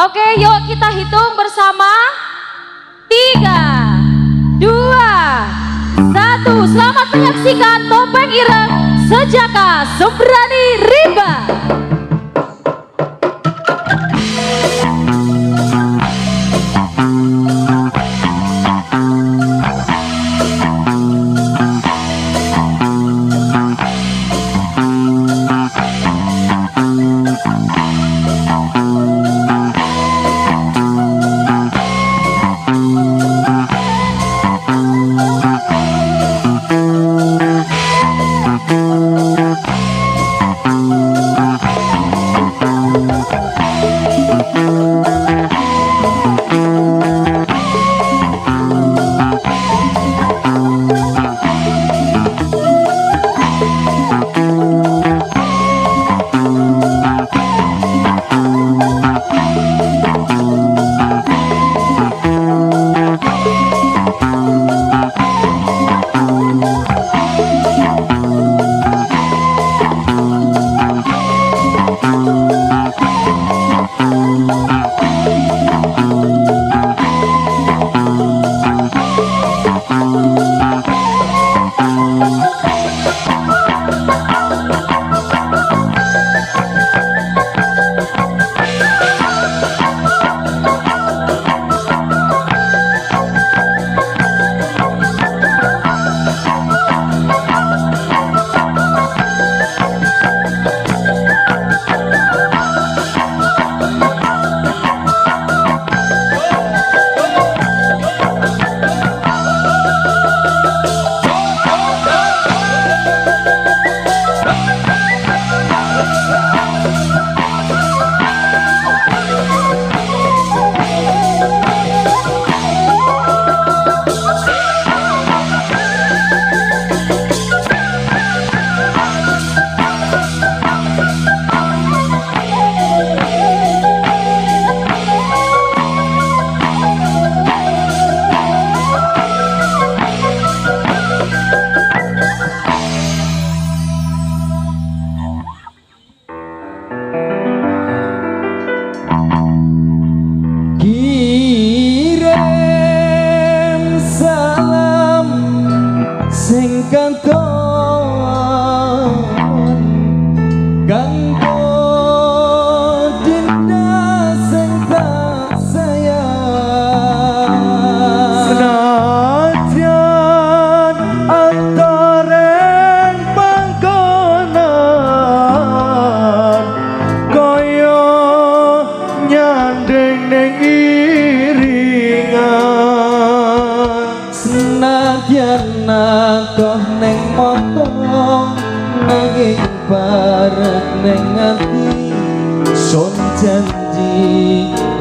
Oke, yuk kita hitung bersama. 3, 2, 1. Selamat menyaksikan topeng ireng Sejaka Sembrani Rimba.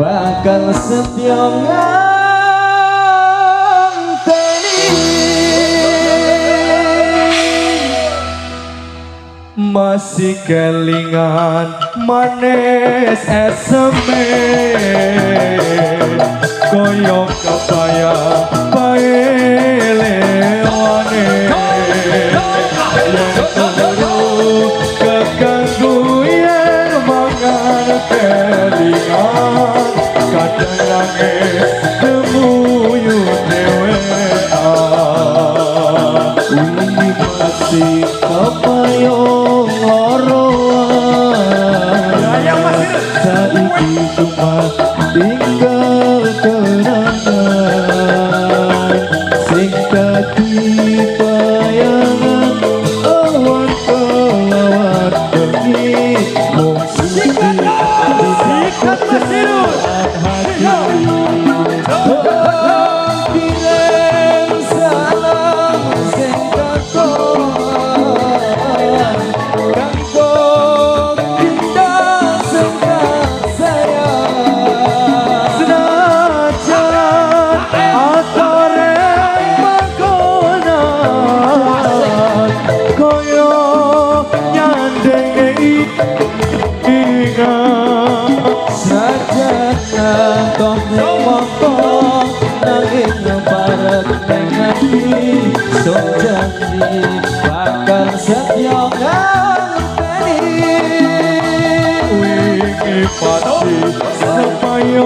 Bakal setia nganteni masih kelingan manis eseme koyok kepaya paelewane yang turu kekanggu yang makan kelingan kadang nangis temuyun dewean ini masih kepayong loroan saiki cuma tinggal kenangan sing dadi bayangan awan kelawat bengi mung sikat mesirun kirim salam sing katon kanggo kita sing sayang senajan atoreng mangkonan koyo nyandeng saja toh mongko nanging parek nengati sok janji bakal setia nganteni wingi pasti supaya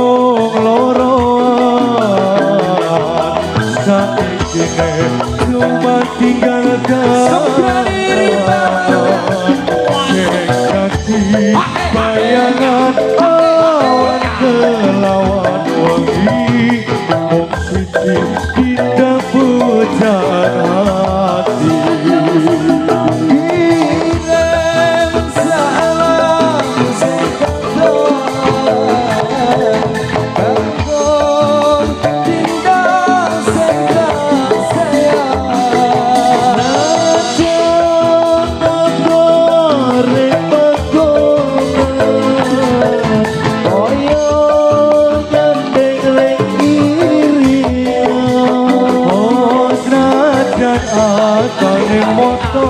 atane moto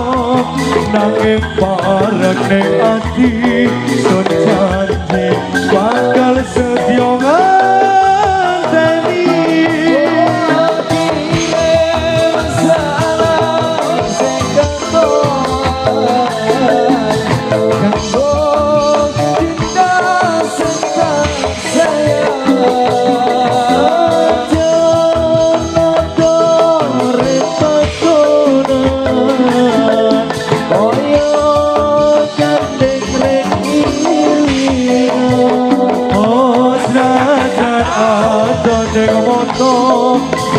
nanging parek ning ati sun janji bakal setya ngenteni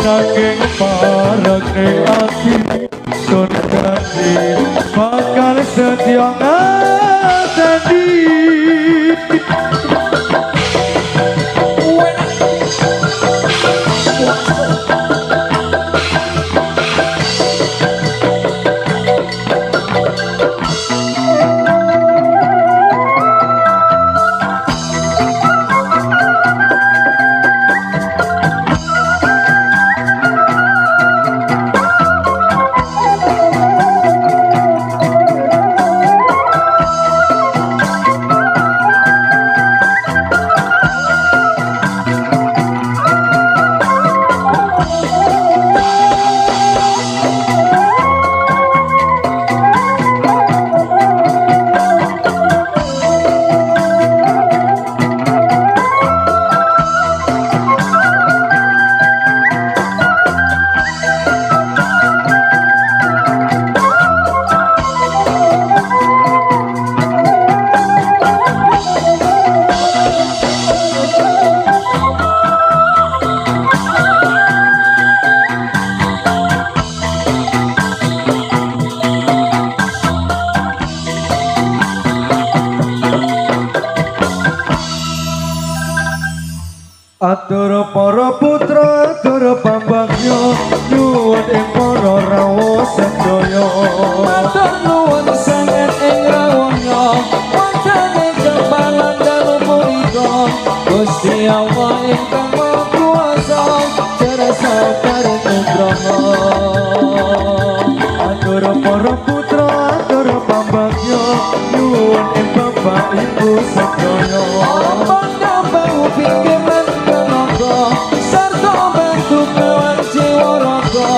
nanging parek ning ati sun janji bakal setya ngenteni Atur para putra, atur pambagya, nyuwun ing para rawuh sedaya. Matur nuwun sanget ing rawuhnya, wonten ing kepalan dalu punika, Gusti Allah ingkang Maha Kuwasa, cerasa paring nugraha. Atur para putra, atur pambagya, nyuwun ing bapak ibu sedaya. Pandambahu pikiran tenaga, sarta bantu kewan jiwa raga,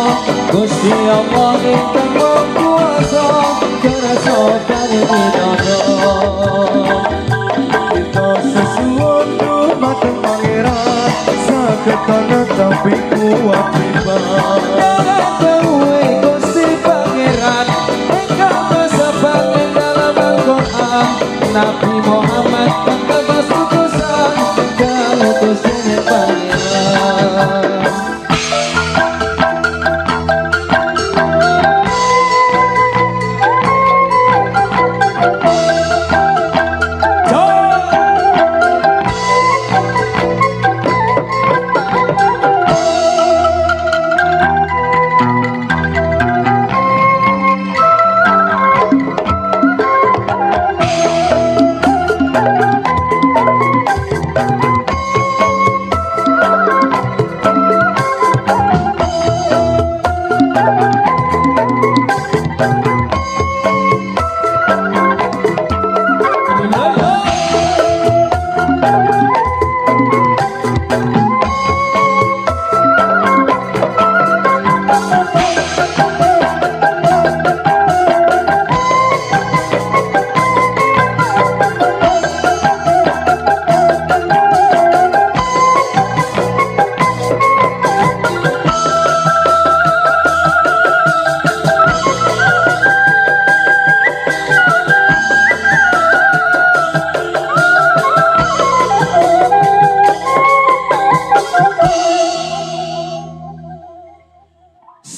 Gusti Allah ingkang Maha Kuwasa, cerasa paring hidayah. Kita sesuwun dumateng pangeran, saged kana tapi kuat timbang. Dawuhe Gusti Pangeran ingkang kasebat ing dalam Al-Qur'an, Nabi Muhammad kados utusan kautus dening Pangeran.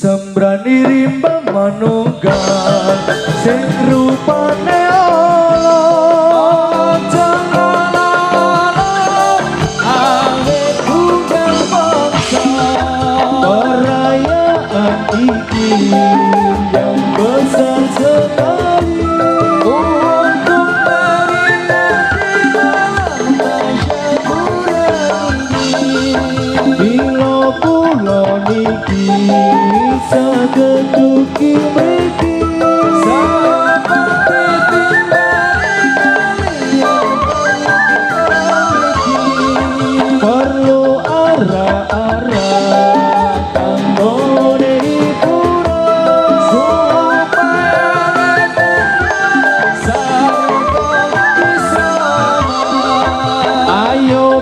Sembrani rimba manunggal sing rupane Allah, Jangan awet bukan bangsa, perayaan iki yang besar sekali untuk memperingati malam tasyakuran ini. bila kula niki saged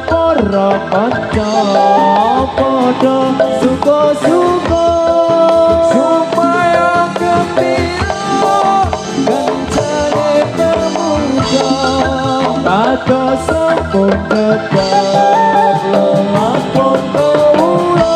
para kanca padha suka-suka supaya gembira kencane pemuda kados sampun tetap lelakon kawula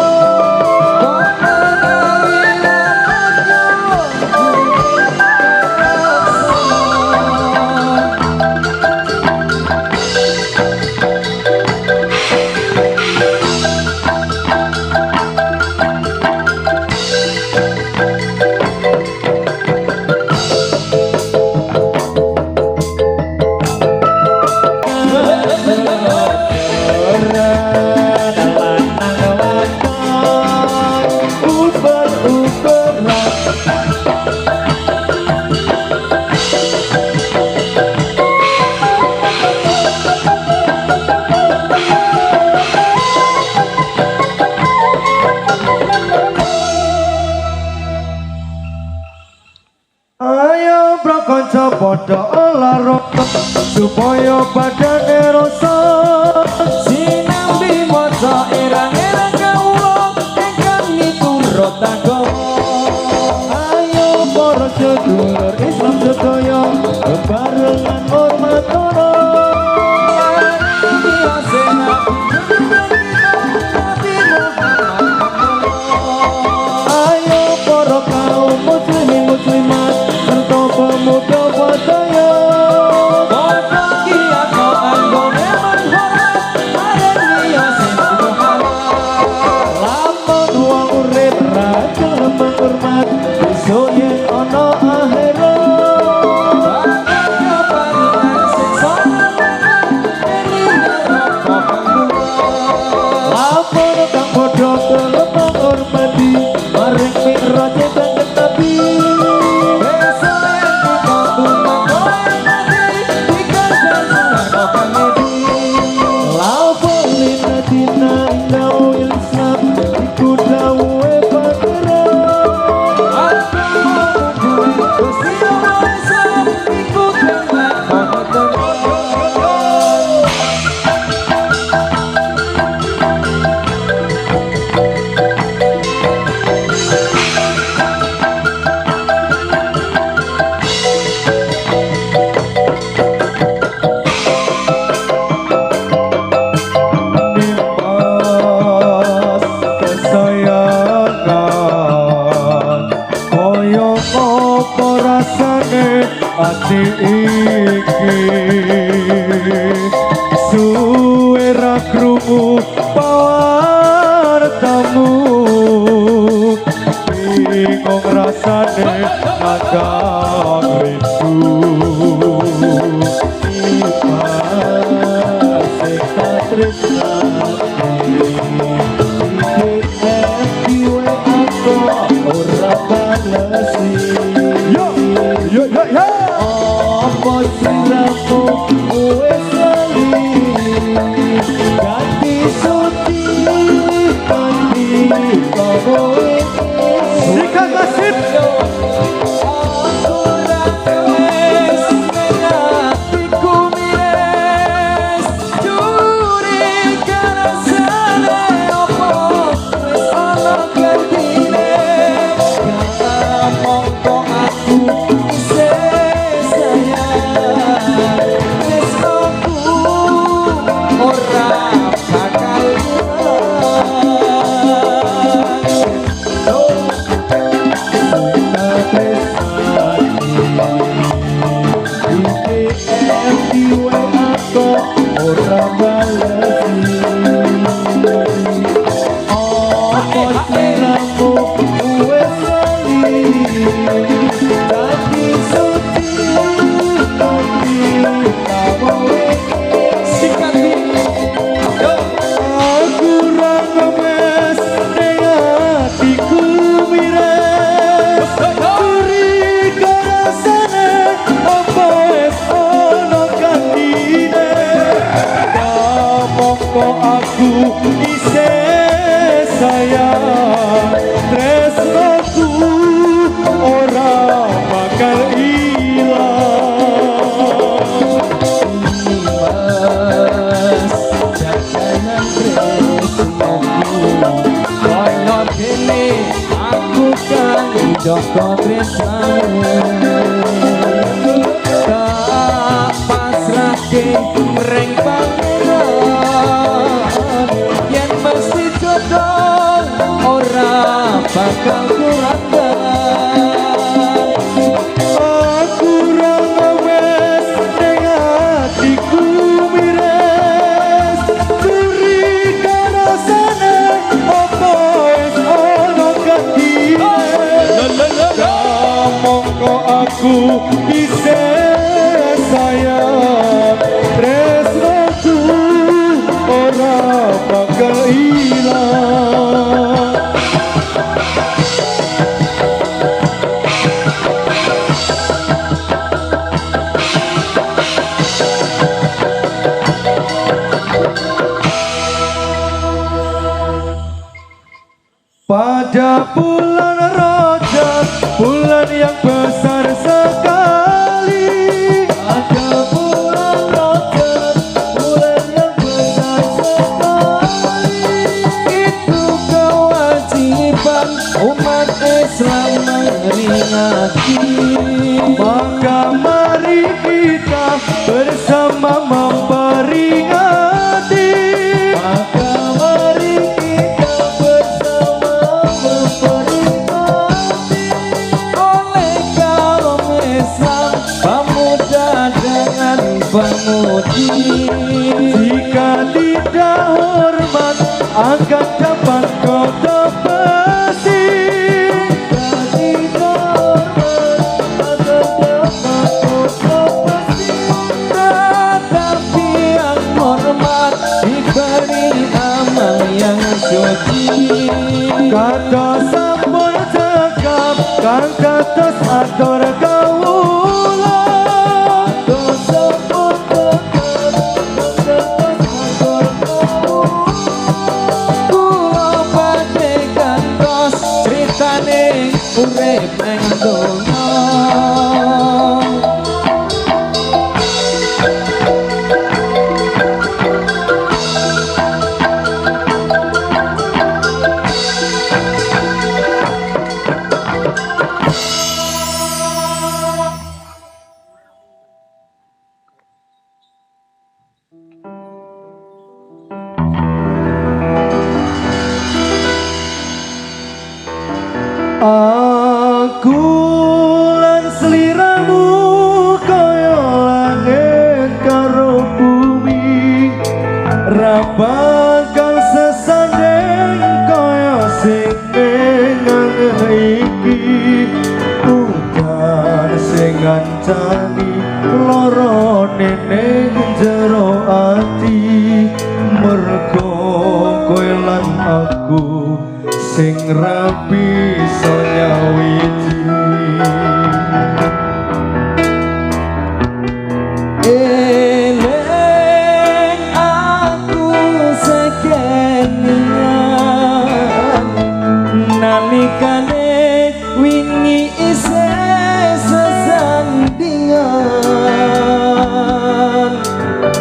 ayo prakanca padha olahraga supaya badane rasa sinambi maca erang-erang kawula ingkang miturut agama ayo para sedulur Islam sedaya bebarengan hormat ayo para kaum muslimin muslimat serta pemuda wadaya lamun wong urip ra gelem hormat besok yen ana lapor kang padha gelem hormati maring mikraj kanjeng Nabi lapor linatina indau Islam iku dawuhe pangeran Nimas kesayangan koyo apa rasane ati iki suwe ra krungu pawartamu bingung rasane agak rindu Yo, yo, yo, yo. Apa siramu wes lali ganti suci ini aku kan Joko tresnamu tak pasrahke mreng pangeran yen mesti jodoh ora bakal kurangkan aku wes ning atiku mires berikan rasane apa wis ono katine mongko aku isih sayang tresnaku ora bakal ilang. Pada bulan Rajab, bulan yang besar sekali. ada bulan Rajab bulan yang besar sekali itu kewajiban umat Islam memperingati Maka mari kita bersama memperingati. maka mari kita bersama memperingati oleh kaum Islam pemuda dengan pemudi Jika tidak hormat akan dapat kau tepati. tetapi yang hormat diberi amal yang suci Kata sampun cekap kan kados atur kawula. dosa pun tetap kula badhe kantos critane urip nang donya Aku lan sliramu kaya langit karo bumi, ra bakal sesanding kaya sing ning iki. Bukan sing ngancani lorone ning jero ati, mergo kowe lan aku sing rapi so nyawiji. Eleng aku sekenian nalikane wingi isih sesandingan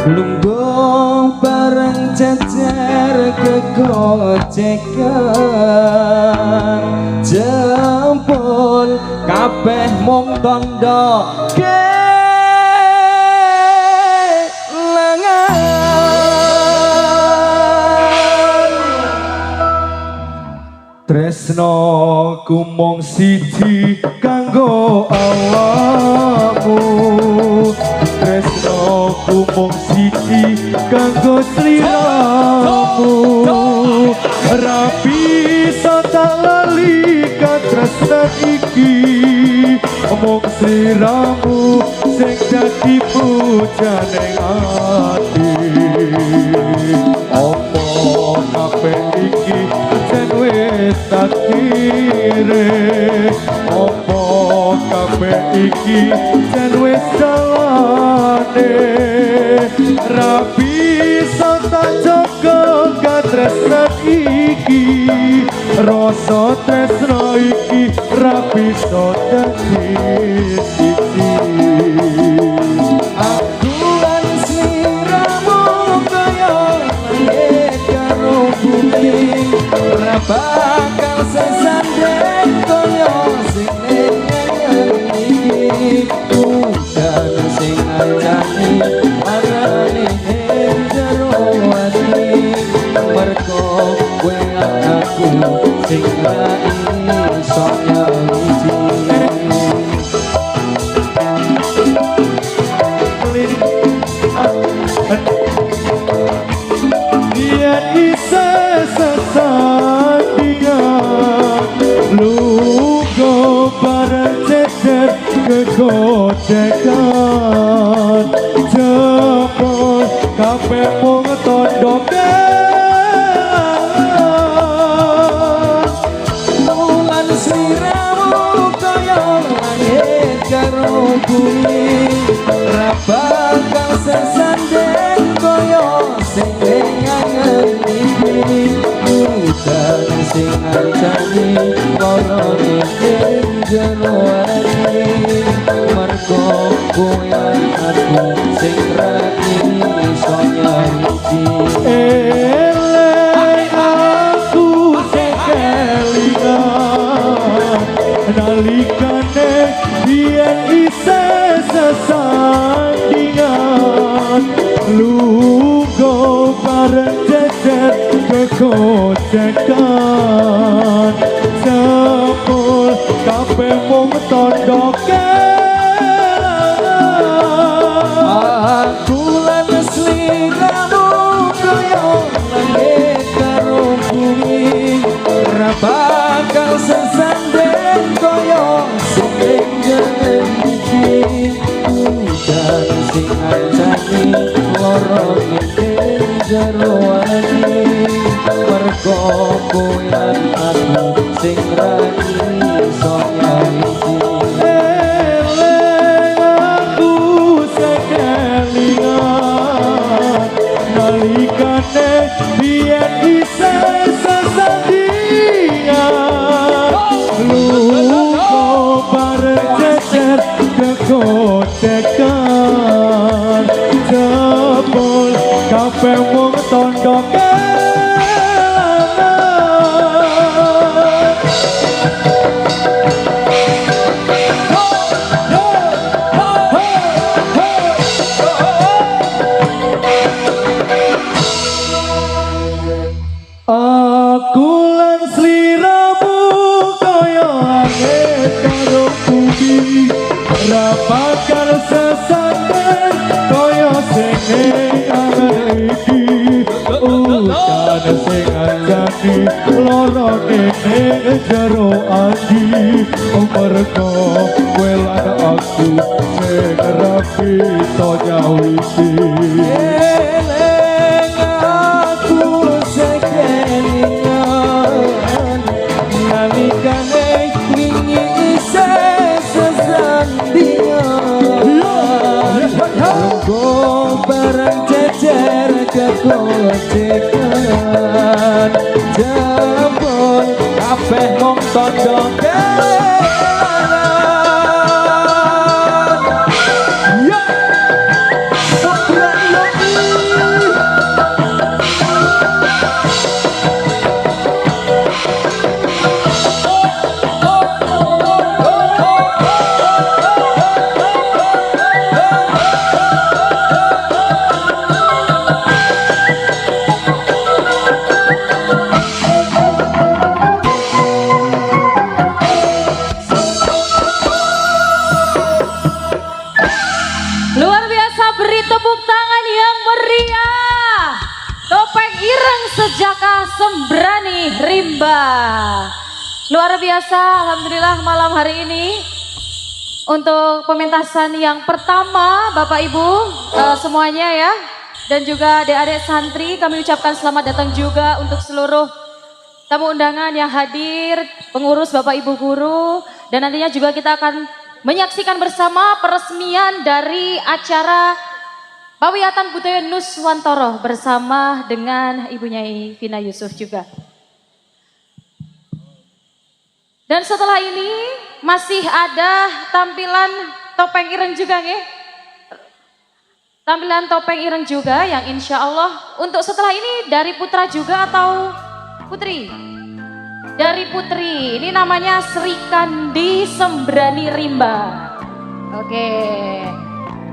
lungguh bareng cecer kegocekan jempol kabeh mung tondo kelangan Tresno ku mung siji kanggo awakmu. Tresno ku mung siji kanggo sliramu. Ra bisa tak lali katresnan iki, mung sliramu sing dadi pujaning ati. Opo kabeh iki jen wis takdire, opo kabeh iki jen wis dalane. Ra bisa tak jaga katresnan iki, rasa tresno iki ra bisa dadi siji. aku lan sliramu kaya langit karo bumi ora bakal sesat ise sesandingan lungo bareng cecer kegocekan jebol kabeh mung tondokan Bulan sliramu kaya langit karo bumi ra bakal sesandeng kaya sing ngangen iki udan sing ngancani lara ning jero ati mergo kowe aku sing ra iso nyawiji eleng aku sekelingan nalikane biyen ise sesandingan lungo bareng cecer kegocekan jebul kabeh mung tondokan bulan sliramu kaya langit karo bumi ra bakal sesandeng kaya sing ngangen iki udan sing ngancani lara ning jero ati mergo kowe lan aku sing ra iso nyawiji eleng aku sekelingan nalikane biyen ise sesandingan lungo bareng cecer kegocekan jebol kabeh mung tondokan aku lan sliramu kaya langit karo bumi ra bakal sesandeng kaya sing angen iki udan sing ngancani lara ning jero ati mergo kowe lan aku sing ra iso nyawiji eleng aku sekelingan nalikane wingi ise sesandingan lungo bareng cecer kegocekan jebol kabeh mung tondokan ya Luar biasa, beri tepuk tangan yang meriah. Topeng Ireng Sejaka Sembrani Rimba. Luar biasa, alhamdulillah malam hari ini untuk pementasan yang pertama Bapak Ibu semuanya ya, dan juga adik-adik santri kami ucapkan selamat datang juga untuk seluruh tamu undangan yang hadir, pengurus Bapak Ibu guru, dan nantinya juga kita akan menyaksikan bersama peresmian dari acara Pawiyatan Budaya Nuswantara bersama dengan Ibu Nyai Vina Yusuf juga. Dan setelah ini masih ada tampilan topeng ireng juga nggih. Tampilan topeng ireng juga yang insya Allah untuk setelah ini dari putra juga atau putri? Dari putri, ini namanya Sri Kandi Sembrani Rimba. Oke,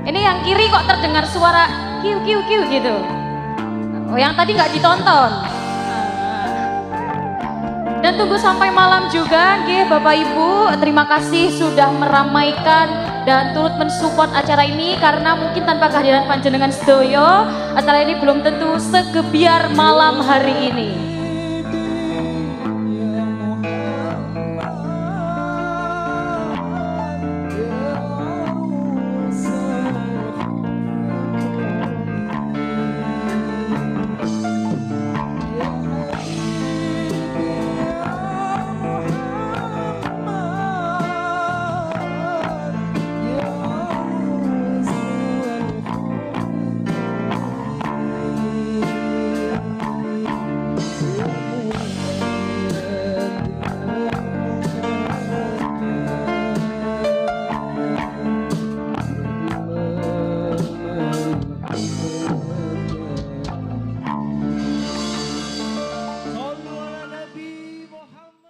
ini yang kiri kok terdengar suara kiu kiu kiu gitu. Oh, yang tadi nggak ditonton. Dan tunggu sampai malam juga, nggih Bapak Ibu. Terima kasih sudah meramaikan dan turut mensupport acara ini karena mungkin tanpa kehadiran panjenengan sedoyo acara ini belum tentu segebiar malam hari ini.